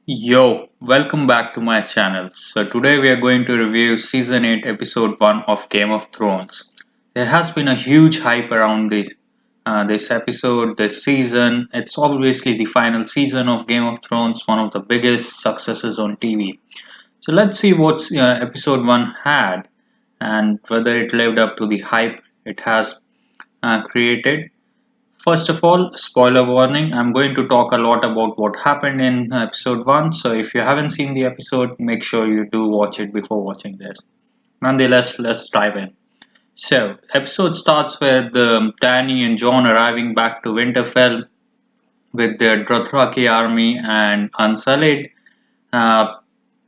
Yo, welcome back to my channel. So today we are going to review season 8 episode 1 of Game of Thrones. There has been a huge hype around this episode, this season. It's obviously the final season of Game of Thrones, one of the biggest successes on TV. So let's see what episode 1 had and whether it lived up to the hype it has created. First of all, spoiler warning, I'm going to talk a lot about what happened in episode 1. So if you haven't seen the episode, make sure you do watch it before watching this. Nonetheless, let's dive in. So, episode starts with Dany and Jon arriving back to Winterfell with their Dothraki army and Unsullied. Uh,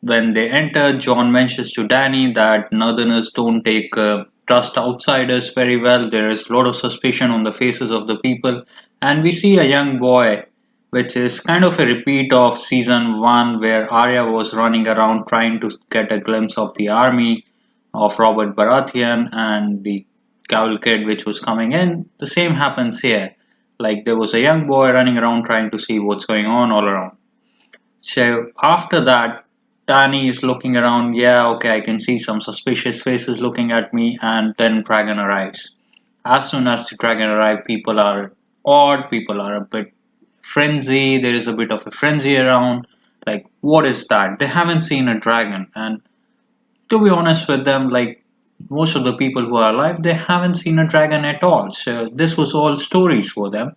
when they enter, Jon mentions to Dany that Northerners don't take trust outsiders very well. There is a lot of suspicion on the faces of the people, and we see a young boy, which is kind of a repeat of season 1, where Arya was running around trying to get a glimpse of the army of Robert Baratheon and the cavalcade which was coming in. The same happens here. Like there was a young boy running around trying to see what's going on all around. So after that, Danny is looking around. Yeah, okay, I can see some suspicious faces looking at me, and then Dragon arrives. As soon as the Dragon arrives, people are odd, people are a bit frenzy. There is a bit of a frenzy around. Like, what is that? They haven't seen a dragon, and to be honest with them, like most of the people who are alive, they haven't seen a dragon at all. So this was all stories for them.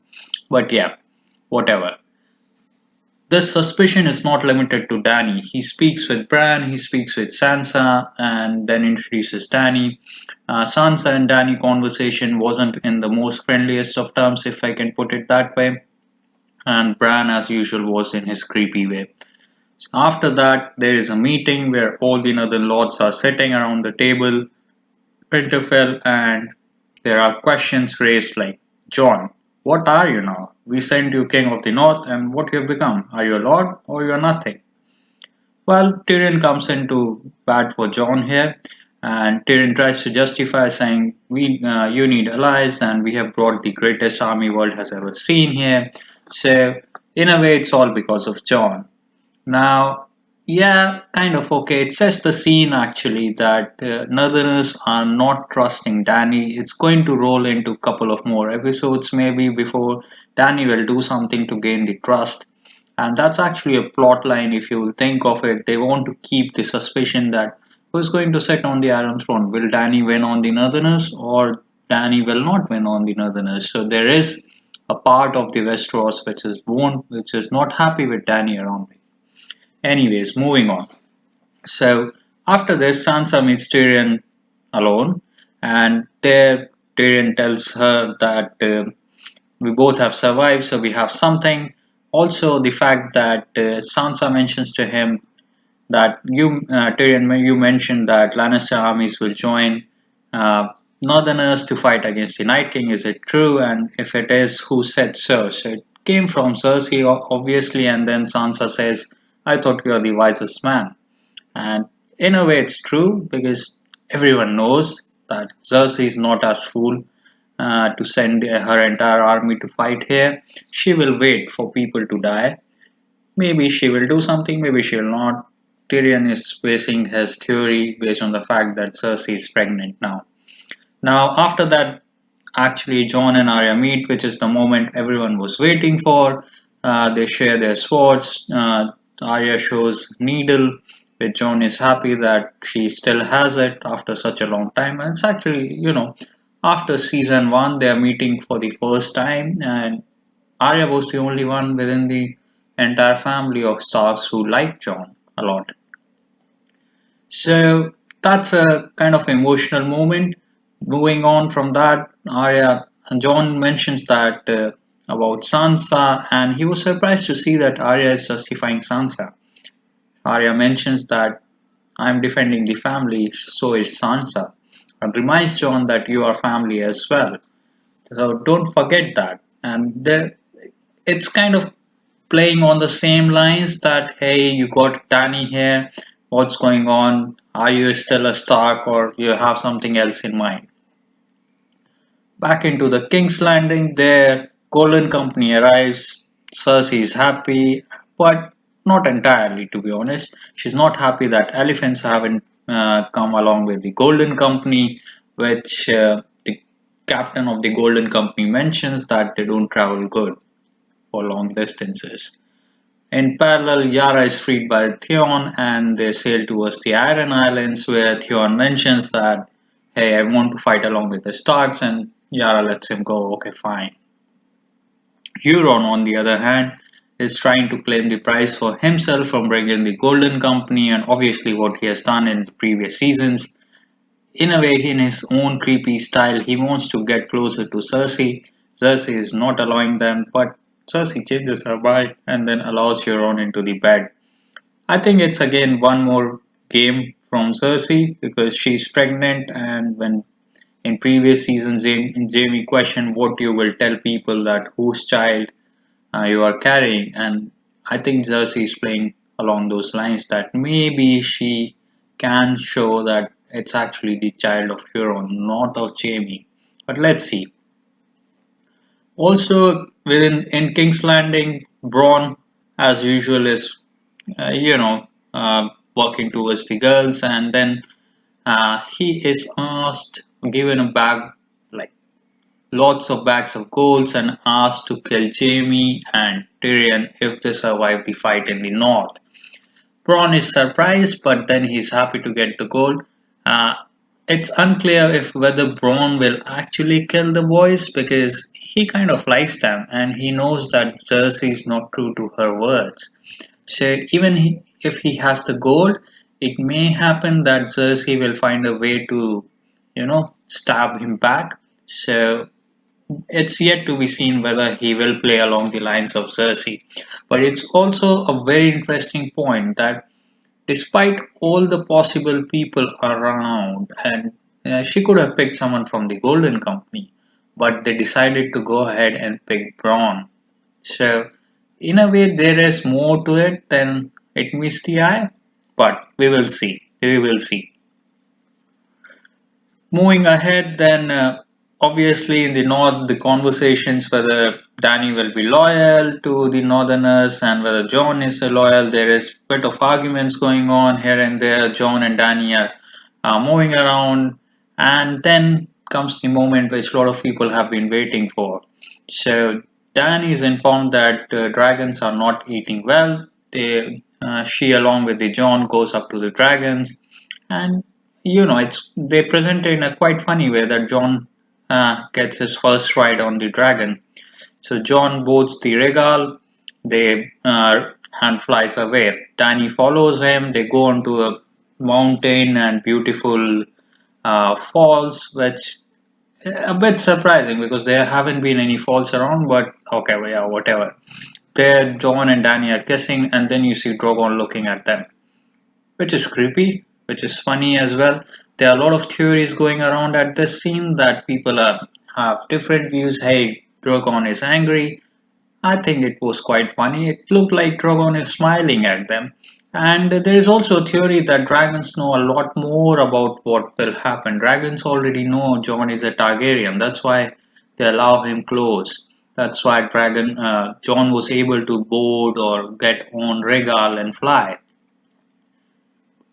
But yeah, whatever. This suspicion is not limited to Dany. He speaks with Bran, he speaks with Sansa, and then introduces Dany. Sansa and Dany conversation wasn't in the most friendliest of terms, if I can put it that way, and Bran, as usual, was in his creepy way. So after that, there is a meeting where all the Northern Lords are sitting around the table, Winterfell, and there are questions raised like, Jon, what are you now? We sent you King of the North, and what you have become? Are you a lord or you are nothing? Well, Tyrion comes into bat for Jon here, and Tyrion tries to justify saying, you need allies, and we have brought the greatest army world has ever seen here. So, in a way, it's all because of Jon. Now, yeah, kind of okay. It sets the scene actually that Northerners are not trusting Danny. It's going to roll into a couple of more episodes maybe before Danny will do something to gain the trust. And that's actually a plot line if you think of it. They want to keep the suspicion that who's going to sit on the Iron Throne? Will Danny win on the Northerners or Danny will not win on the Northerners? So there is a part of the Westeros which is not happy with Danny around. Anyways, moving on. So after this, Sansa meets Tyrion alone, and there Tyrion tells her that we both have survived, so we have something. Also, the fact that Sansa mentions to him that Tyrion, you mentioned that Lannister armies will join uh, Northerners to fight against the Night King. Is it true? And if it is, who said so? So it came from Cersei, obviously, and then Sansa says, I thought you are the wisest man. And in a way, it's true because everyone knows that Cersei is not as fool to send her entire army to fight here. She will wait for people to die. Maybe she will do something, maybe she will not. Tyrion is basing his theory based on the fact that Cersei is pregnant now. Now, after that, actually, Jon and Arya meet, which is the moment everyone was waiting for. They share their swords. Arya shows Needle, which Jon is happy that she still has it after such a long time. And it's actually, after season 1, they are meeting for the first time, and Arya was the only one within the entire family of Starks who liked Jon a lot. So that's a kind of emotional moment. Moving on from that, Arya John mentions that about Sansa, and he was surprised to see that Arya is justifying Sansa. Arya mentions that I'm defending the family, so is Sansa, and reminds John that you are family as well. So don't forget that. And it's kind of playing on the same lines that hey, you got Danny here, what's going on? Are you still a Stark or you have something else in mind? Back into the King's Landing, there Golden Company arrives. Cersei is happy, but not entirely, to be honest. She's not happy that elephants haven't come along with the Golden Company, which the captain of the Golden Company mentions that they don't travel good for long distances. In parallel, Yara is freed by Theon and they sail towards the Iron Islands, where Theon mentions that, hey, I want to fight along with the Starks, and Yara lets him go. Okay, fine. Euron, on the other hand, is trying to claim the prize for himself from bringing the Golden Company and obviously what he has done in the previous seasons. In a way, in his own creepy style, he wants to get closer to Cersei. Cersei is not allowing them, but Cersei changes her mind and then allows Euron into the bed. I think it's again one more game from Cersei because she's pregnant, and when in previous seasons Jamie questioned what you will tell people that whose child you are carrying, and I think Cersei is playing along those lines that maybe she can show that it's actually the child of Euron, not of Jamie. But let's see. Also, within in King's Landing, Bronn, as usual, is uh, you know working towards the girls, and then he is asked, given a bag like lots of bags of golds, and asked to kill Jaime and Tyrion if they survive the fight in the north. Bronn is surprised, but then he's happy to get the gold. Uh, it's unclear if whether Bronn will actually kill the boys because he kind of likes them and he knows that Cersei is not true to her words. So even if he has the gold, it may happen that Cersei will find a way to, stab him back. So it's yet to be seen whether he will play along the lines of Cersei. But it's also a very interesting point that despite all the possible people around, and she could have picked someone from the Golden Company, but they decided to go ahead and pick Braun. So, in a way, there is more to it than it meets the eye, but we will see. We will see. Moving ahead, then obviously in the north, the conversations whether Danny will be loyal to the Northerners and whether John is loyal. There is a bit of arguments going on here and there. John and Danny are moving around, and then comes the moment which a lot of people have been waiting for. So Danny is informed that dragons are not eating well. She, along with the John, goes up to the dragons and it's they present it in a quite funny way that John gets his first ride on the dragon. So John boards the regal, they and flies away. Danny follows him. They go onto a mountain and beautiful falls, which a bit surprising because there haven't been any falls around. But okay, well, yeah, whatever. There, John and Danny are kissing, and then you see Drogon looking at them, which is creepy, which is funny as well. There are a lot of theories going around at this scene that people have different views. Hey, Drogon is angry. I think it was quite funny. It looked like Drogon is smiling at them. And there is also a theory that dragons know a lot more about what will happen. Dragons already know Jon is a Targaryen. That's why they allow him close. That's why Jon was able to board or get on Regal and fly.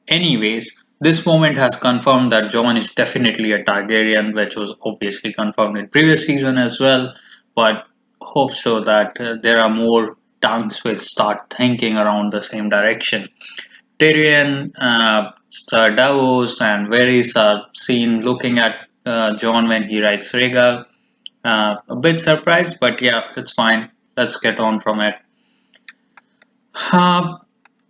Anyways, this moment has confirmed that Jon is definitely a Targaryen, which was obviously confirmed in previous season as well. But hope so that there are more tongues which start thinking around the same direction. Tyrion, Sir Davos, and Varys are seen looking at Jon when he rides Rhaegal. A bit surprised, but yeah, it's fine. Let's get on from it. Uh,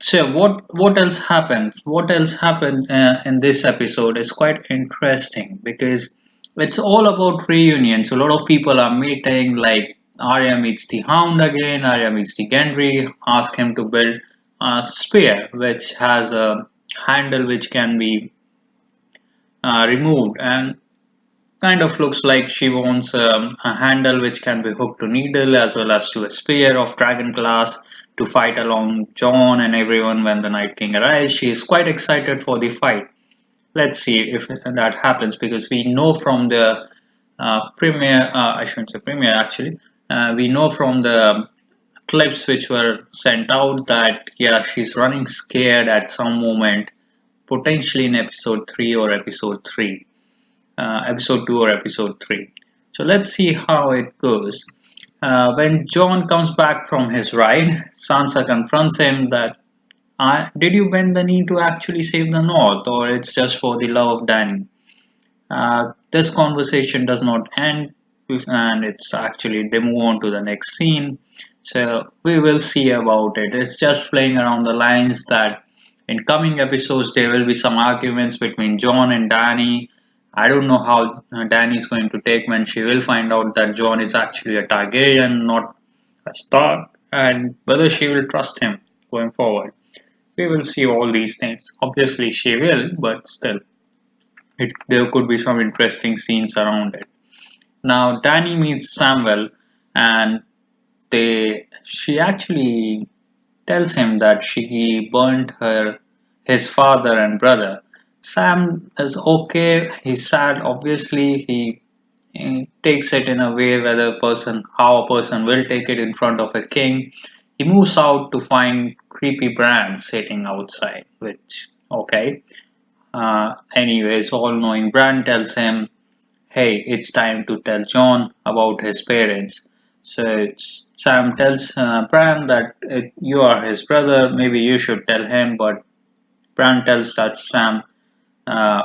so what else happened? What else happened in this episode is quite interesting because it's all about reunions. A lot of people are meeting, like Arya meets the Hound again. Arya meets the Gendry. Ask him to build a spear which has a handle which can be removed, and kind of looks like she wants a handle which can be hooked to needle as well as to a spear of dragon glass to fight along Jon and everyone when the Night King arrives. She is quite excited for the fight. Let's see if that happens because we know from the premiere, I shouldn't say premiere actually, we know from the clips which were sent out that yeah, she's running scared at some moment, potentially in episode 3 or episode 2 or episode 3. So let's see how it goes. When John comes back from his ride, Sansa confronts him that did you bend the knee to actually save the North, or it's just for the love of Dany? This conversation does not end, and it's actually they move on to the next scene. So we will see about it. It's just playing around the lines that in coming episodes there will be some arguments between Jon and Dany. I don't know how Dany is going to take when she will find out that Jon is actually a Targaryen, not a Stark, and whether she will trust him going forward. We will see all these things. Obviously, she will, but still there could be some interesting scenes around it. Now, Danny meets Samuel, and she actually tells him that she burned his father and brother. Sam is okay. He's sad. Obviously, he takes it in a way how a person will take it in front of a king. He moves out to find creepy Bran sitting outside, which okay. Anyways, all-knowing Bran tells him, "Hey, it's time to tell Jon about his parents." So Sam tells Bran that you are his brother. Maybe you should tell him. But Bran tells that Sam, uh,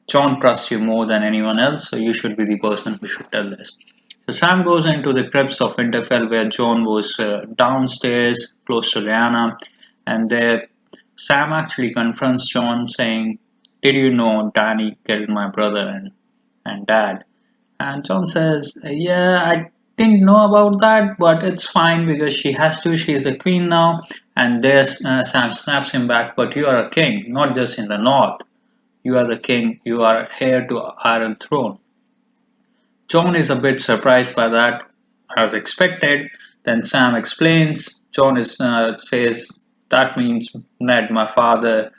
Jon trusts you more than anyone else, so you should be the person who should tell this. So Sam goes into the crypts of Winterfell where Jon was downstairs, close to Lyanna, and there Sam actually confronts Jon, saying, "Did you know Dany killed my brother and dad?" And Jon says, "Yeah, I didn't know about that, but it's fine because she has to. She's a queen now." And there Sam snaps him back, "But you are a king, not just in the north. You are the king. You are heir to Iron Throne." Jon is a bit surprised by that, as expected. Then Sam explains. Says, "That means Ned, my father,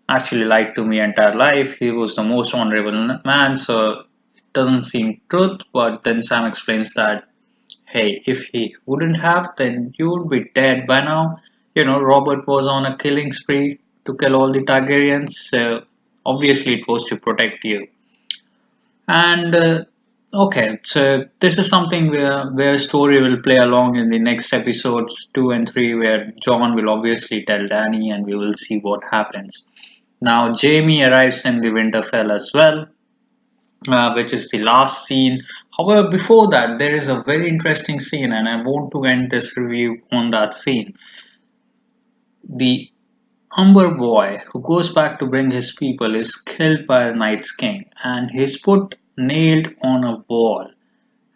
actually lied to me entire life. He was the most honorable man, so it doesn't seem truth." But then Sam explains that, "Hey, if he wouldn't have, then you would be dead by now. You know, Robert was on a killing spree to kill all the Targaryens, so obviously it was to protect you." And okay, so this is something where story will play along in the next episodes 2 and 3, where Jon will obviously tell Dany, and we will see what happens. Now Jamie arrives in the Winterfell as well, which is the last scene. However, before that, there is a very interesting scene, and I want to end this review on that scene. The Umber boy who goes back to bring his people is killed by the Night's King, and he's put nailed on a wall,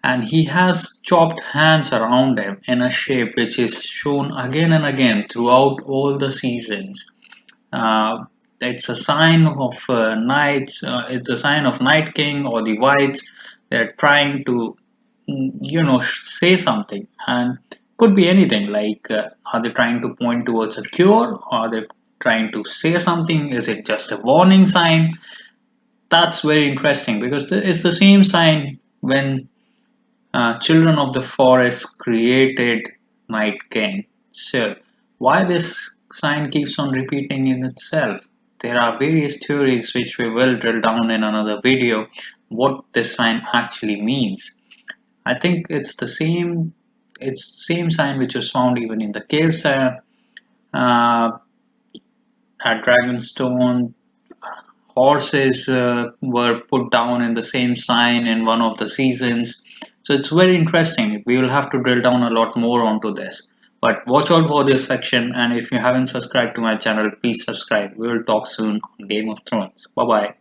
and he has chopped hands around him in a shape which is shown again and again throughout all the seasons. Uh, it's a sign of knights. It's a sign of Night King or the Whites. They're trying to, say something, and could be anything. Like, are they trying to point towards a cure? Or are they trying to say something? Is it just a warning sign? That's very interesting because it's the same sign when Children of the Forest created Night King. So, why this sign keeps on repeating in itself? There are various theories which we will drill down in another video what this sign actually means. I think it's the same sign which was found even in the caves uh, at Dragonstone. Horses were put down in the same sign in one of the seasons. So it's very interesting. We will have to drill down a lot more onto this. But watch out for this section, and if you haven't subscribed to my channel, please subscribe. We will talk soon on Game of Thrones. Bye bye.